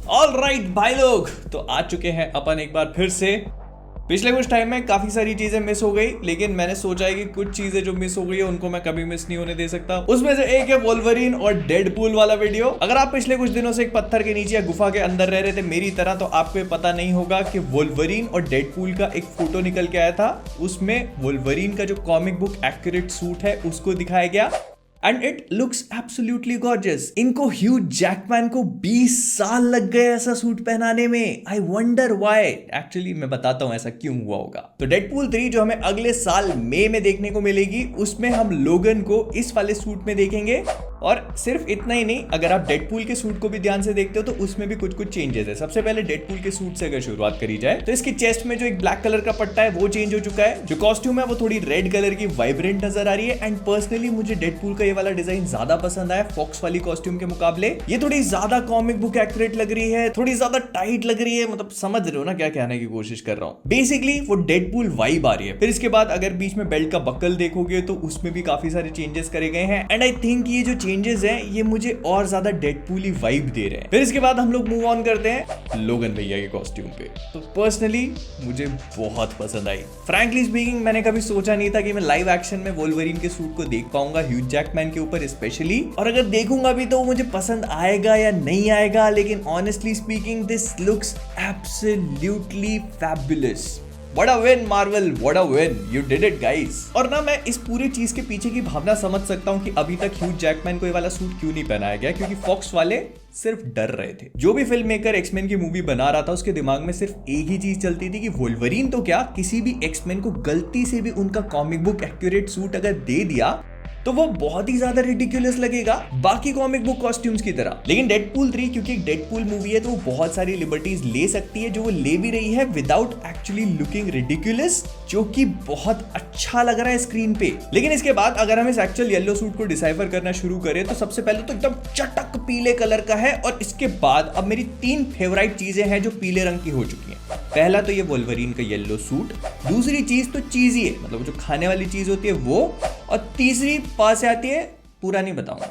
All right भाई लोग, तो आ चुके हैं अपन एक बार फिर से। पिछले कुछ टाइम में काफी सारी चीजें मिस हो गई, लेकिन मैंने सोचा है कि कुछ चीजें जो मिस हो गई है उनको मैं कभी मिस नहीं होने दे सकता। उसमें से एक है वोल्वरीन और डेडपूल वाला वीडियो। अगर आप पिछले कुछ दिनों से एक पत्थर के नीचे या गुफा के अंदर रह रहे थे मेरी तरह, तो आपको ये पता नहीं होगा कि वोल्वरीन और डेडपूल का एक फोटो निकल के आया था। उसमें वोल्वरीन का जो कॉमिक बुक एक्यूरेट सूट है उसको दिखाया गया and it looks absolutely gorgeous. इनको ह्यू जैकमैन को 20 साल लग गए ऐसा सूट पहनाने में। I wonder why. एक्चुअली मैं बताता हूं ऐसा क्यों हुआ होगा। तो डेडपूल 3 जो हमें अगले साल मई में देखने को मिलेगी, उसमें हम लोगन को इस वाले सूट में देखेंगे। और सिर्फ इतना ही नहीं, अगर आप डेडपूल के सूट को भी ध्यान से देखते हो तो उसमें भी कुछ कुछ चेंजेस है। सबसे पहले डेडपूल के सूट से अगर शुरुआत करी जाए तो इसकी चेस्ट में जो एक ब्लैक कलर का पट्टा है वो चेंज हो चुका है। जो कॉस्ट्यूम है वो थोड़ी रेड कलर की वाइब्रेंट नजर आ रही है। एंड पर्सनली मुझे डेडपूल का ये वाला डिजाइन ज्यादा पसंद आया फॉक्स वाली कॉस्ट्यूम के मुकाबले। ये थोड़ी ज्यादा कॉमिक बुक एक्यूरेट लग रही है, थोड़ी ज्यादा टाइट लग रही है। मतलब समझ रहे हो ना क्या कहने की कोशिश कर रहा हूँ। बेसिकली वो डेडपूल वाइब आ रही है। फिर इसके बाद अगर बीच में बेल्ट का बकल देखोगे तो उसमें भी काफी सारे चेंजेस करे गए हैं। एंड आई थिंक ये जो चेंजेस है ये मुझे और ज्यादा डेडपूल वाइब दे रहे हैं। फिर इसके बाद हम लोग मूव ऑन करते हैं लोगन भैया के कॉस्ट्यूम पे। तो पर्सनली मुझे बहुत पसंद आई। फ्रैंकली स्पीकिंग, मैंने कभी सोचा नहीं था कि मैं लाइव एक्शन में वोल्वरीन के सूट को देख पाऊंगा, ह्यू जैकमैन के ऊपर स्पेशली। और अगर देखूंगा भी तो मुझे पसंद आएगा या नहीं आएगा, लेकिन honestly speaking this looks absolutely fabulous. What a win, Marvel! What a win! You did it, guys! और ना मैं इस पूरी चीज के पीछे की भावना समझ सकता हूँ कि अभी तक ह्यू जैकमैन को ये वाला सूट क्यों नहीं पहनाया गया, क्योंकि फॉक्स वाले सिर्फ डर रहे थे। जो भी फिल्म मेकर एक्समैन की मूवी बना रहा था उसके दिमाग में सिर्फ एक ही चीज चलती थी कि वोल्वरीन तो क्या, किसी भी एक्समैन को गलती से भी उनका कॉमिक बुक एक्यूरेट सूट अगर दे दिया तो वो बहुत ही ज्यादा रिडिकुलस लगेगा बाकी कॉमिक बुक कॉस्ट्यूम्स की तरह। लेकिन डेडपूल 3 क्योंकि एक डेडपूल मूवी है तो वो बहुत सारी लिबर्टीज ले सकती है, जो वो ले भी रही है विदाउट एक्चुअली लुकिंग रिडिकुलस, जो कि बहुत अच्छा लग रहा है स्क्रीन पे। लेकिन इसके बाद अगर हम इस एक्चुअल येलो सूट को डिसाइफर करना शुरू करें तो सबसे पहले तो एकदम चटक पीले कलर का है। और इसके बाद अब मेरी 3 फेवरेट चीजें हैं जो पीले रंग की हो चुकी हैं। पहला तो ये वोल्वरीन का येलो सूट, दूसरी चीज तो चीजी है, मतलब जो खाने वाली चीज होती है वो, और तीसरी पास आती है, पूरा नहीं बताऊंगा,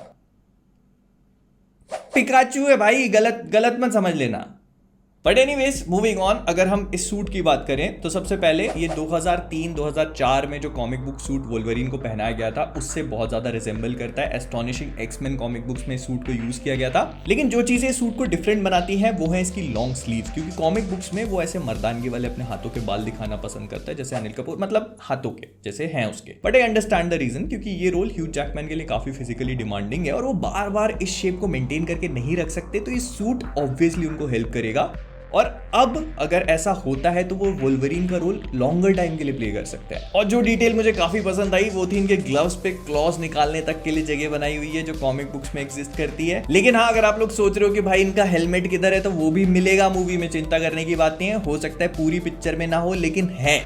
पिकाचू है भाई, गलत मत समझ लेना। बट एनीवेज मूविंग ऑन, अगर हम इस सूट की बात करें तो सबसे पहले ये 2003-2004 में जो कॉमिक बुक सूट वोल्वरीन को पहनाया गया था उससे बहुत ज्यादा रिजेंबल करता है। एस्टोनिशिंग एक्समैन कॉमिक बुक्स में सूट को यूज किया गया था। लेकिन जो चीजें सूट को डिफरेंट बनाती हैं वो है इसकी लॉन्ग स्लीव, क्योंकि कॉमिक बुक्स में वो ऐसे मर्दानगी वाले अपने हाथों के बाल दिखाना पसंद करता है, जैसे अनिल कपूर, मतलब हाथों के जैसे हैं उसके। But I understand the reason, क्योंकि ये रोल ह्यू जैकमैन के लिए काफी फिजिकली डिमांडिंग है और वो बार बार इस शेप को मेंटेन करके नहीं रख सकते, तो ये सूट ऑब्वियसली उनको हेल्प करेगा। और अब अगर ऐसा होता है तो वो वोल्वरीन का रोल लॉन्गर टाइम के लिए प्ले कर सकता है। और जो डिटेल मुझे काफी पसंद आई वो थी इनके ग्लव्स पे क्लॉज निकालने तक के लिए जगह बनाई हुई है, जो कॉमिक बुक्स में एग्जिस्ट करती है। लेकिन हाँ, अगर आप लोग सोच रहे हो कि भाई इनका हेलमेट किधर है, तो वो भी मिलेगा मूवी में, चिंता करने की बात नहीं है। हो सकता है पूरी पिक्चर में ना हो, लेकिन है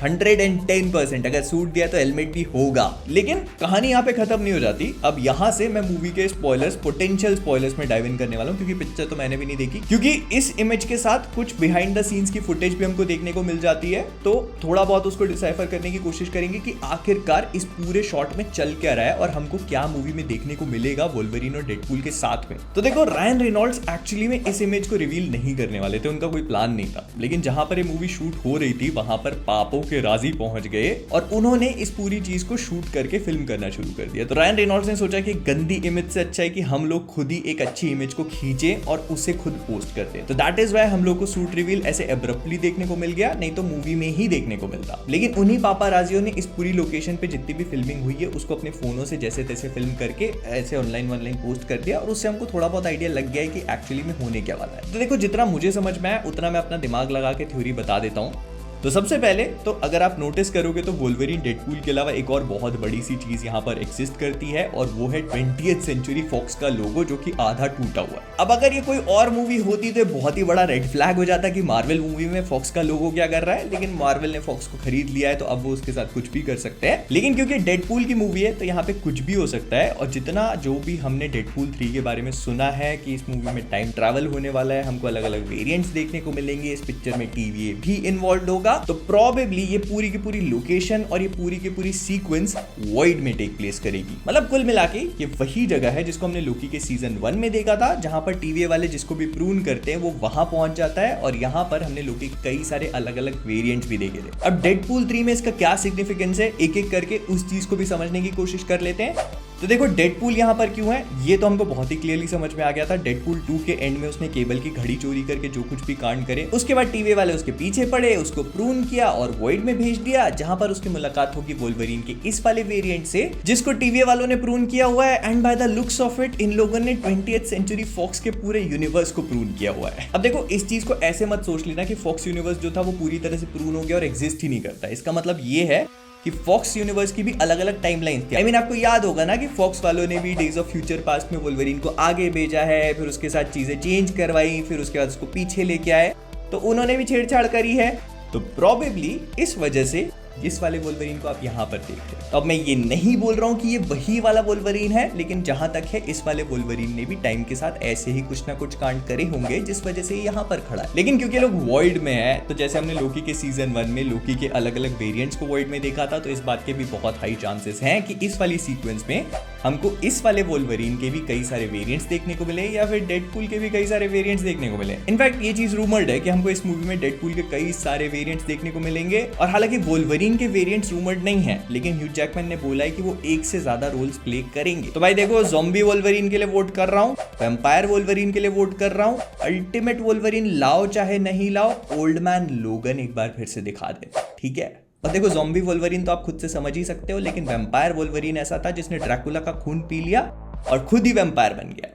110% अगर सूट दिया तो हेलमेट भी होगा। लेकिन कहानी यहाँ पे खत्म नहीं हो जाती। अब यहाँ से मैं मूवी के स्पॉयलर्स, पोटेंशियल स्पॉयलर्स में डाइव इन करने वाला हूँ, क्योंकि पिक्चर तो मैंने भी नहीं देखी। क्योंकि इस इमेज के साथ कुछ बिहाइंड द सीन्स की फुटेज भी हमको देखने को मिल जाती है, तो थोड़ा बहुत उसको डिसाइफर करने की कोशिश करेंगे कि आखिरकार इस पूरे शॉट में चल क्या रहा है और हमको क्या मूवी में देखने को मिलेगा वोल्वरीन और डेडपूल के साथ में। तो देखो, रायन रेनॉल्ड्स एक्चुअली में इस इमेज को रिवील नहीं करने वाले थे, उनका कोई प्लान नहीं था। लेकिन जहां पर ये मूवी शूट हो रही थी वहां पर पापों के राजी पहुंच गए और उन्होंने इस पूरी चीज को शूट करके फिल्म करना शुरू कर दिया। तो रायन रेनॉल्ड्स ने सोचा कि गंदी इमेज से अच्छा है कि हम लोग खुद ही एक अच्छी इमेज को खींचे और उसे खुद पोस्ट कर दें। तो दैट इज व्हाई हम लोग को सूट रिवील ऐसे एब्रप्टली देखने को मिल गया, नहीं तो मूवी में ही देखने को मिलता। लेकिन उन्हीं पापाराजियों ने इस पूरी लोकेशन पे जितनी भी फिल्मिंग हुई है उसको अपने फोनों से जैसे तैसे फिल्म करके ऐसे ऑनलाइन पोस्ट कर दिया, और उससे हमको थोड़ा बहुत आइडिया लग गया है कि एक्चुअली में होने क्या वाला है। तो देखो, जितना मुझे समझ में आया उतना मैं अपना दिमाग लगा के थ्योरी बता देता हूँ। तो सबसे पहले तो अगर आप नोटिस करोगे तो वोल्वरीन डेडपूल के अलावा एक और बहुत बड़ी सी चीज यहाँ पर एग्जिस्ट करती है, और वो है 20th सेंचुरी फॉक्स का लोगो, जो कि आधा टूटा हुआ है। अब अगर ये कोई और मूवी होती तो बहुत ही बड़ा रेड फ्लैग हो जाता कि मार्वल मूवी में फॉक्स का लोगो क्या कर रहा है। लेकिन मार्वल ने फॉक्स को खरीद लिया है तो अब वो उसके साथ कुछ भी कर सकते हैं। लेकिन क्योंकि डेडपूल की मूवी है तो यहाँ पे कुछ भी हो सकता है। और जितना जो भी हमने डेडपूल 3 के बारे में सुना है कि इस मूवी में टाइम ट्रैवल होने वाला है, हमको अलग अलग वेरिएंट्स देखने को मिलेंगे, इस पिक्चर में TVA भी इन्वॉल्व होगा, होगा तो प्रोबेबली ये पूरी की पूरी लोकेशन और ये पूरी की पूरी सीक्वेंस वॉइड में टेक प्लेस करेगी। मतलब कुल मिला के ये वही जगह है जिसको हमने लोकी के सीजन 1 में देखा था, जहां पर टीवीए वाले जिसको भी प्रून करते हैं वो वहां पहुंच जाता है, और यहाँ पर हमने लोकी के कई सारे अलग अलग वेरिएंट्स भी देखे थे। अब डेडपूल 3 में इसका क्या सिग्निफिकेंस है, एक एक करके उस चीज को भी समझने की कोशिश कर लेते हैं। तो देखो डेडपूल यहाँ पर क्यों है, ये तो हमको बहुत ही क्लियरली समझ में आ गया था। डेडपूल 2 के एंड में उसने केबल की घड़ी चोरी करके जो कुछ भी कांड करे, उसके बाद टीवी वाले उसके पीछे पड़े, उसको प्रून किया और वॉइड में भेज दिया, जहां पर उसकी मुलाकात होगी वोल्वरीन के इस वाले वेरिएंट से जिसको टीवी वालों ने प्रून किया हुआ है। And by the looks of it in लोगों ने 20th सेंचुरी फॉक्स के पूरे यूनिवर्स को प्रून किया हुआ है। अब देखो इस चीज को ऐसे मत सोच लेना कि फॉक्स यूनिवर्स जो था वो पूरी तरह से प्रून हो गया और एग्जिस्ट ही नहीं करता। इसका मतलब ये है कि फॉक्स यूनिवर्स की भी अलग अलग टाइमलाइंस थी। आई मीन आपको याद होगा ना कि फॉक्स वालों ने भी डेज ऑफ फ्यूचर पास्ट में वोल्वरीन को आगे भेजा है, फिर उसके साथ चीजें चेंज करवाई, फिर उसके बाद उसको पीछे लेके आए, तो उन्होंने भी छेड़छाड़ करी है। तो प्रोबेबली इस वजह से इस वाले वोल्वरीन को आप यहाँ पर देखते हैं। अब मैं ये नहीं बोल रहा हूँ कि ये वही वाला वोल्वरीन है, लेकिन जहां तक है इस वाले वोल्वरीन ने भी टाइम के साथ ऐसे ही कुछ ना कुछ कांड करे होंगे जिस वजह से यहाँ पर खड़ा है। लेकिन क्योंकि लोग वॉइड में है, तो जैसे हमने लोकी के सीजन 1 में लोकी के अलग अलग वेरिएंट्स को वॉइड में देखा था, तो इस बात के भी बहुत हाई चांसेस हैं कि इस वाली सीक्वेंस में हमको इस वाले वोल्वरीन के भी कई सारे वेरिएंट्स देखने को मिले, या फिर डेडपूल के भी कई सारे वेरिएंट्स देखने को मिले। इनफैक्ट ये चीज रूमर्ड है कि हमको इस मूवी में डेडपूल के कई सारे वेरिएंट्स देखने को मिलेंगे। और हालांकि वोल्वरीन के वेरिएंट्स रूमर्ड नहीं है, लेकिन ह्यू जैकमैन ने बोला है कि वो एक से ज्यादा रोल्स प्ले करेंगे। तो भाई देखो, ज़ॉम्बी वोल्वरीन के लिए वोट कर रहा हूँ, वैम्पायर वोल्वरीन के लिए वोट कर रहा हूँ, अल्टीमेट वोल्वरीन लाओ चाहे नहीं लाओ, ओल्ड मैन लोगन एक बार फिर से दिखा दे, ठीक है। और देखो ज़ॉम्बी वोल्वरीन तो आप खुद से समझ ही सकते हो, लेकिन वैम्पायर वोल्वरीन ऐसा था जिसने ड्रैकुला का खून पी लिया और खुद ही वैम्पायर बन गया,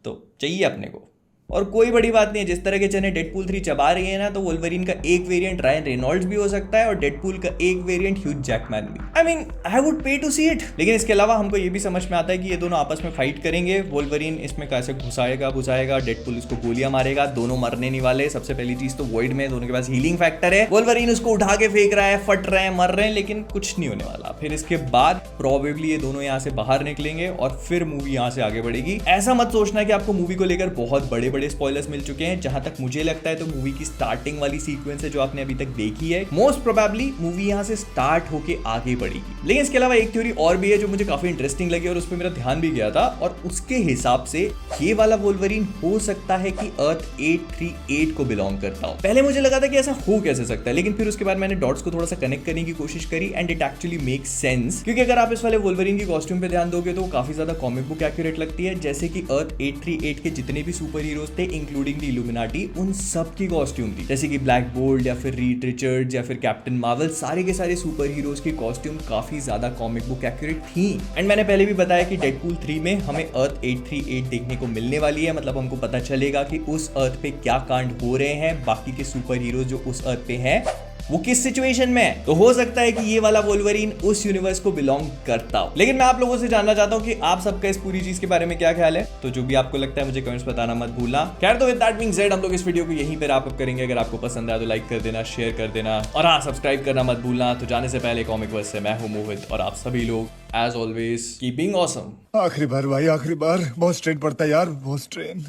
तो चाहिए अपने को। और कोई बड़ी बात नहीं है, जिस तरह के चने डेडपूल 3 चबा रही है ना, तो वोल्वरीन का एक वेरिएंट रायन रेनॉल्ड्स भी हो सकता है और डेडपूल का एक वेरिएंट ह्यू जैकमैन भी। आई मीन आई वुड पे टू सी इट। लेकिन इसके अलावा हमको ये भी समझ में आता है कि ये दोनों आपस में फाइट करेंगे। वोल्वरीन इसमें कैसे घुसाएगा, डेडपूल उसको गोलियां मारेगा, दोनों मरने नहीं वाले। सबसे पहली चीज तो वॉइड में दोनों के पास हीलिंग फैक्टर है, वोल्वरीन उसको उठा के फेंक रहा है, फट रहे हैं, मर रहे हैं, लेकिन कुछ नहीं होने वाला। फिर इसके बाद प्रोबेबली ये दोनों यहाँ से बाहर निकलेंगे और फिर मूवी यहाँ से आगे बढ़ेगी। ऐसा मत सोचना कि आपको मूवी को लेकर बहुत बड़े बड़े स्पॉयलर्स मिल चुके हैं। जहां तक मुझे लगता है तो मूवी की स्टार्टिंग वाली सीक्वेंस है जो आपने अभी तक देखी है, मोस्ट प्रोबेबली मूवी यहां से स्टार्ट होके आगे बढ़ेगी। लेकिन इसके अलावा एक थ्योरी और भी है जो मुझे काफी इंटरेस्टिंग लगी और उस पर मेरा ध्यान भी गया था, और उसके हिसाब से ये वाला वोल्वरीन हो सकता है कि अर्थ 838 को बिलोंग करता हो। पहले मुझे लगा था कि ऐसा हो कैसे सकता है, लेकिन फिर उसके बाद मैंने डॉट्स को थोड़ा सा कनेक्ट करने की कोशिश करी and it actually makes sense. क्योंकि अगर आप इस वाले वोल्वरीन की कॉस्ट्यूम पे ध्यान दोगे तो वो काफी ज्यादा कॉमिक बुक एक्यूरेट लगती है। जैसे कि अर्थ 838 के जितने भी सुपर हीरोज थे इंक्लूडिंग द इल्यूमिनाटी, उन सब की कॉस्ट्यूम थी। जैसे कि ब्लैक बोल्ट या फिर रीड रिचर्ड्स या फिर कैप्टन मार्वल, सारे के सारे सुपर हीरोज की कॉस्ट्यूम काफी ज्यादा कॉमिक बुक एक्यूरेट थी। एंड मैंने पहले भी बताया कि डेडपूल 3 में हमें अर्थ 838 देखने को मिलने वाली है। मतलब हमको पता चलेगा कि उस अर्थ पे क्या कांड हो रहे हैं, बाकी के सुपर हीरोज जो उस अर्थ पे हैं वो किस सिचुएशन में है। तो हो सकता है कि ये वाला वोल्वरीन उस यूनिवर्स को बिलोंग करता हो। लेकिन मैं आप लोगों से जानना चाहता हूँ कि आप सबका इस पूरी चीज के बारे में क्या ख्याल है। तो जो भी आपको लगता है मुझे कमेंट्स बताना मत भूलना। खैर, तो विद दैट बीइंग सेड हम लोग इस वीडियो को यहीं पे रैप अप करेंगे। अगर आपको पसंद आया तो लाइक कर देना, शेयर कर देना, और हाँ, सब्सक्राइब करना मत भूलना। तो जाने से पहले कॉमिक वर्स से मैं हूँ मोहित, और आप सभी लोग as always keep being awesome. आखिरी बार भाई, आखिरी बार। बहुत स्ट्रेन पड़ता है यार, बहुत स्ट्रेन।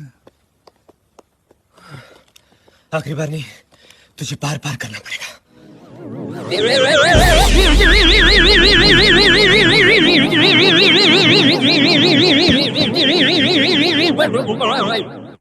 आखिरी बार नहीं, तुझे बार बार करना पड़ेगा। Right.